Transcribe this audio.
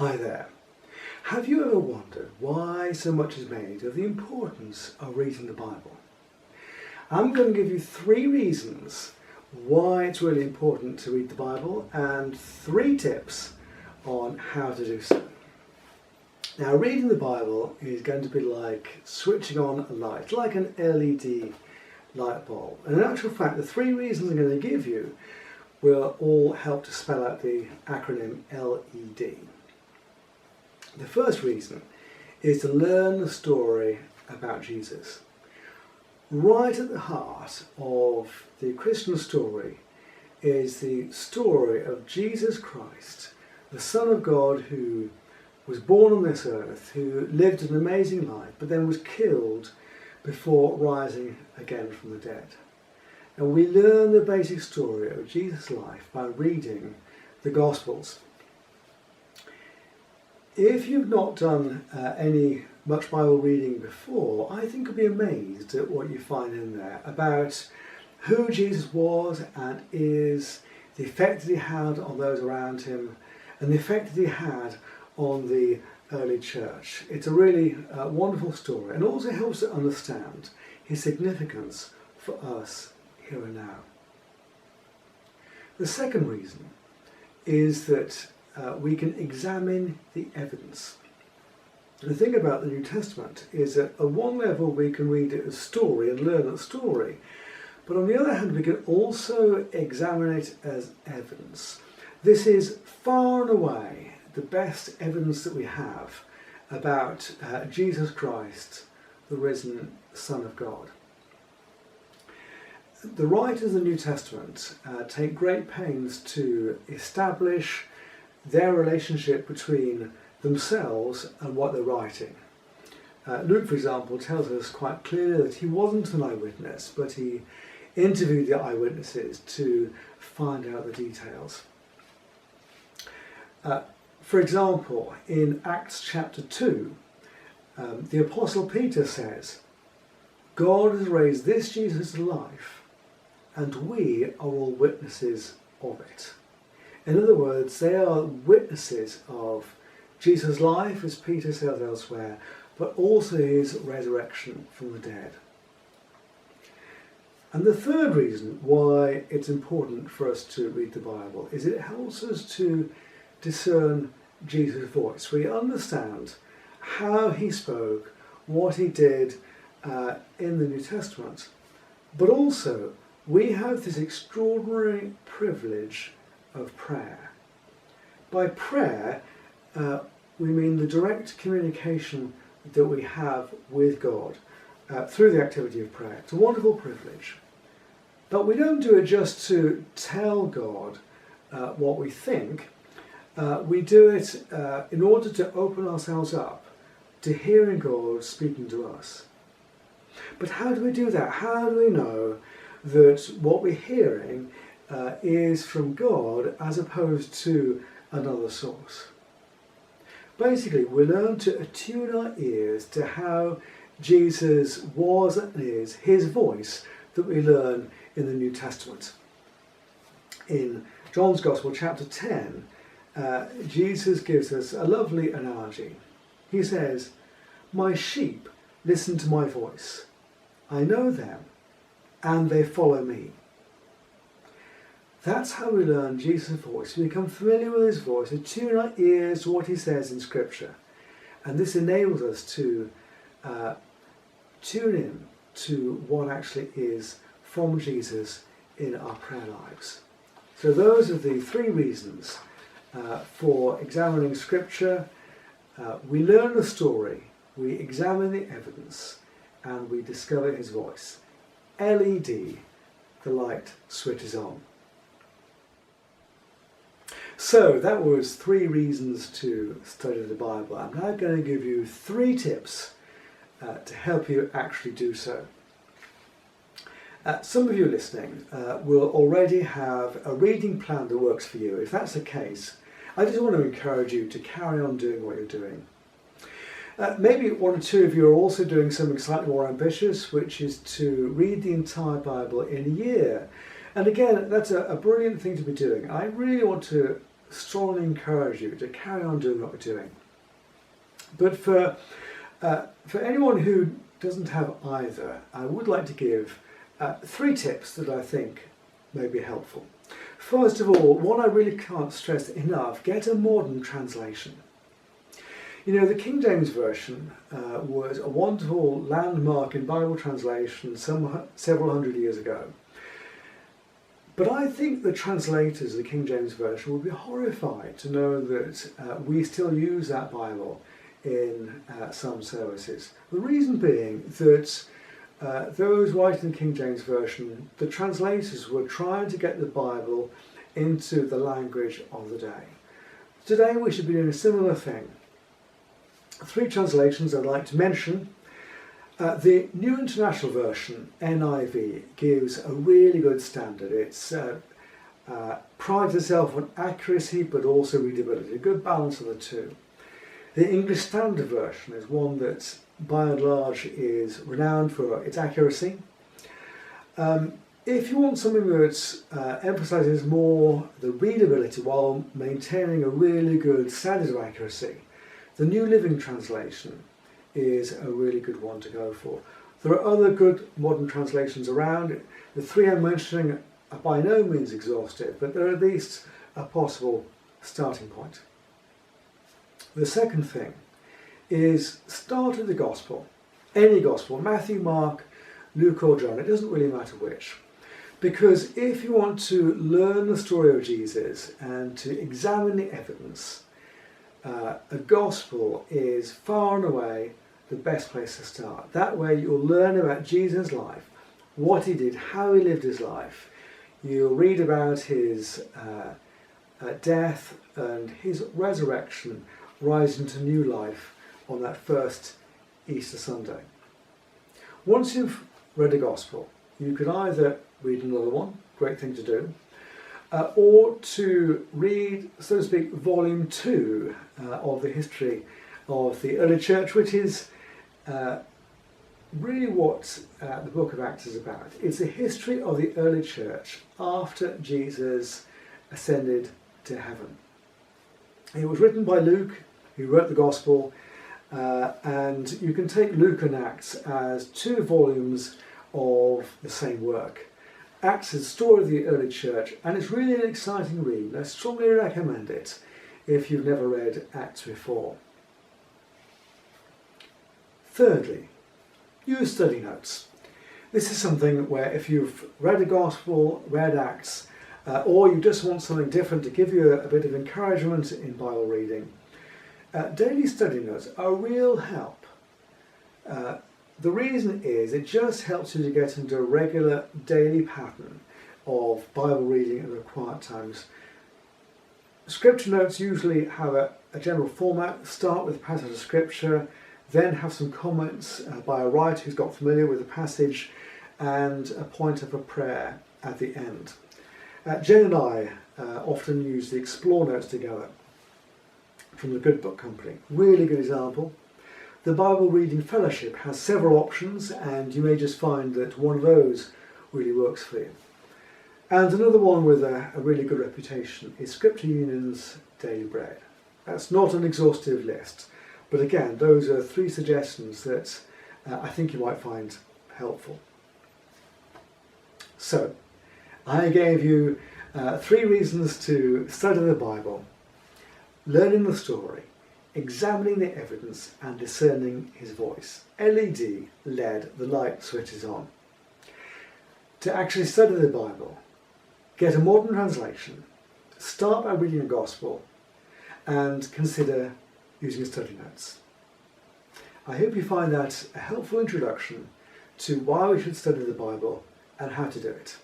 Hi there. Have you ever wondered why so much is made of the importance of reading the Bible? I'm going to give you 3 reasons why it's really important to read the Bible and 3 tips on how to do so. Now, reading the Bible is going to be like switching on a light, like an LED light bulb. And in actual fact, the 3 reasons I'm going to give you will all help to spell out the acronym LED. The first reason is to learn the story about Jesus. Right at the heart of the Christian story is the story of Jesus Christ, the Son of God who was born on this earth, who lived an amazing life, but then was killed before rising again from the dead. And we learn the basic story of Jesus' life by reading the Gospels. If you've not done any much Bible reading before, I think you'll be amazed at what you find in there about who Jesus was and is, the effect that he had on those around him, and the effect that he had on the early church. It's a really wonderful story, and also helps to understand his significance for us here and now. The second reason is that we can examine the evidence. The thing about the New Testament is that at one level we can read it as story and learn that story, but on the other hand we can also examine it as evidence. This is far and away the best evidence that we have about Jesus Christ, the risen Son of God. The writers of the New Testament take great pains to establish their relationship between themselves and what they're writing. Luke, for example, tells us quite clearly that he wasn't an eyewitness, but he interviewed the eyewitnesses to find out the details. For example, in Acts chapter 2, the Apostle Peter says, "God has raised this Jesus to life, and we are all witnesses of it." In other words, they are witnesses of Jesus' life, as Peter says elsewhere, but also his resurrection from the dead. And the third reason why it's important for us to read the Bible is it helps us to discern Jesus' voice. We understand how he spoke, what he did in the New Testament, but also we have this extraordinary privilege of prayer. By prayer, we mean the direct communication that we have with God through the activity of prayer. It's a wonderful privilege. But we don't do it just to tell God what we think. We do it in order to open ourselves up to hearing God speaking to us. But how do we do that? How do we know that what we're hearing is from God as opposed to another source? Basically, we learn to attune our ears to how Jesus was and is, his voice that we learn in the New Testament. In John's Gospel, chapter 10, Jesus gives us a lovely analogy. He says, "My sheep listen to my voice. I know them, and they follow me." That's how we learn Jesus' voice. We become familiar with his voice, attune our ears to what he says in Scripture. And this enables us to tune in to what actually is from Jesus in our prayer lives. So those are the 3 reasons for examining Scripture. We learn the story, we examine the evidence, and we discover his voice. LED, the light switches on. So that was 3 reasons to study the Bible. I'm now going to give you 3 tips to help you actually do so. Some of you listening will already have a reading plan that works for you. If that's the case, I just want to encourage you to carry on doing what you're doing. Maybe 1 or 2 of you are also doing something slightly more ambitious, which is to read the entire Bible in a year. And again, that's a brilliant thing to be doing. I really want to strongly encourage you to carry on doing what we're doing. But for anyone who doesn't have either, I would like to give 3 tips that I think may be helpful. First of all, what I really can't stress enough, get a modern translation. You know, the King James Version was a wonderful landmark in Bible translation several hundred years ago. But I think the translators of the King James Version would be horrified to know that we still use that Bible in some services. The reason being that those writing the King James Version, the translators were trying to get the Bible into the language of the day. Today we should be doing a similar thing. 3 translations I'd like to mention. The New International Version, NIV, gives a really good standard. It's prides itself on accuracy but also readability, a good balance of the two. The English Standard Version is one that by and large is renowned for its accuracy. If you want something that emphasises more the readability while maintaining a really good standard of accuracy, the New Living Translation is a really good one to go for. There are other good modern translations around. The 3 I'm mentioning are by no means exhaustive, but they're at least a possible starting point. The second thing is start with the Gospel. Any Gospel, Matthew, Mark, Luke or John, it doesn't really matter which. Because if you want to learn the story of Jesus and to examine the evidence, a Gospel is far and away the best place to start. That way you'll learn about Jesus' life, what he did, how he lived his life. You'll read about his death and his resurrection, rising to new life on that first Easter Sunday. Once you've read the Gospel, you could either read another one, great thing to do, or to read, so to speak, volume 2 of the history of the early church, which is really what the book of Acts is about. It's the history of the early church after Jesus ascended to heaven. It was written by Luke, who wrote the Gospel, and you can take Luke and Acts as 2 volumes of the same work. Acts is the story of the early church, and it's really an exciting read. I strongly recommend it if you've never read Acts before. Thirdly, use study notes. This is something where if you've read the Gospel, read Acts, or you just want something different to give you a bit of encouragement in Bible reading, daily study notes are a real help. The reason is it just helps you to get into a regular daily pattern of Bible reading and the quiet times. Scripture notes usually have a general format. Start with a passage of Scripture, then have some comments by a writer who's got familiar with the passage, and a point of a prayer at the end. Jen and I often use the Explore notes together from the Good Book Company. Really good example. The Bible Reading Fellowship has several options, and you may just find that one of those really works for you. And another one with a really good reputation is Scripture Union's Daily Bread. That's not an exhaustive list, but again, those are 3 suggestions that I think you might find helpful. So, I gave you 3 reasons to study the Bible: learning the story, examining the evidence, and discerning his voice. LED, the light switches on. To actually study the Bible, get a modern translation, start by reading the Gospel, and consider using study notes. I hope you find that a helpful introduction to why we should study the Bible and how to do it.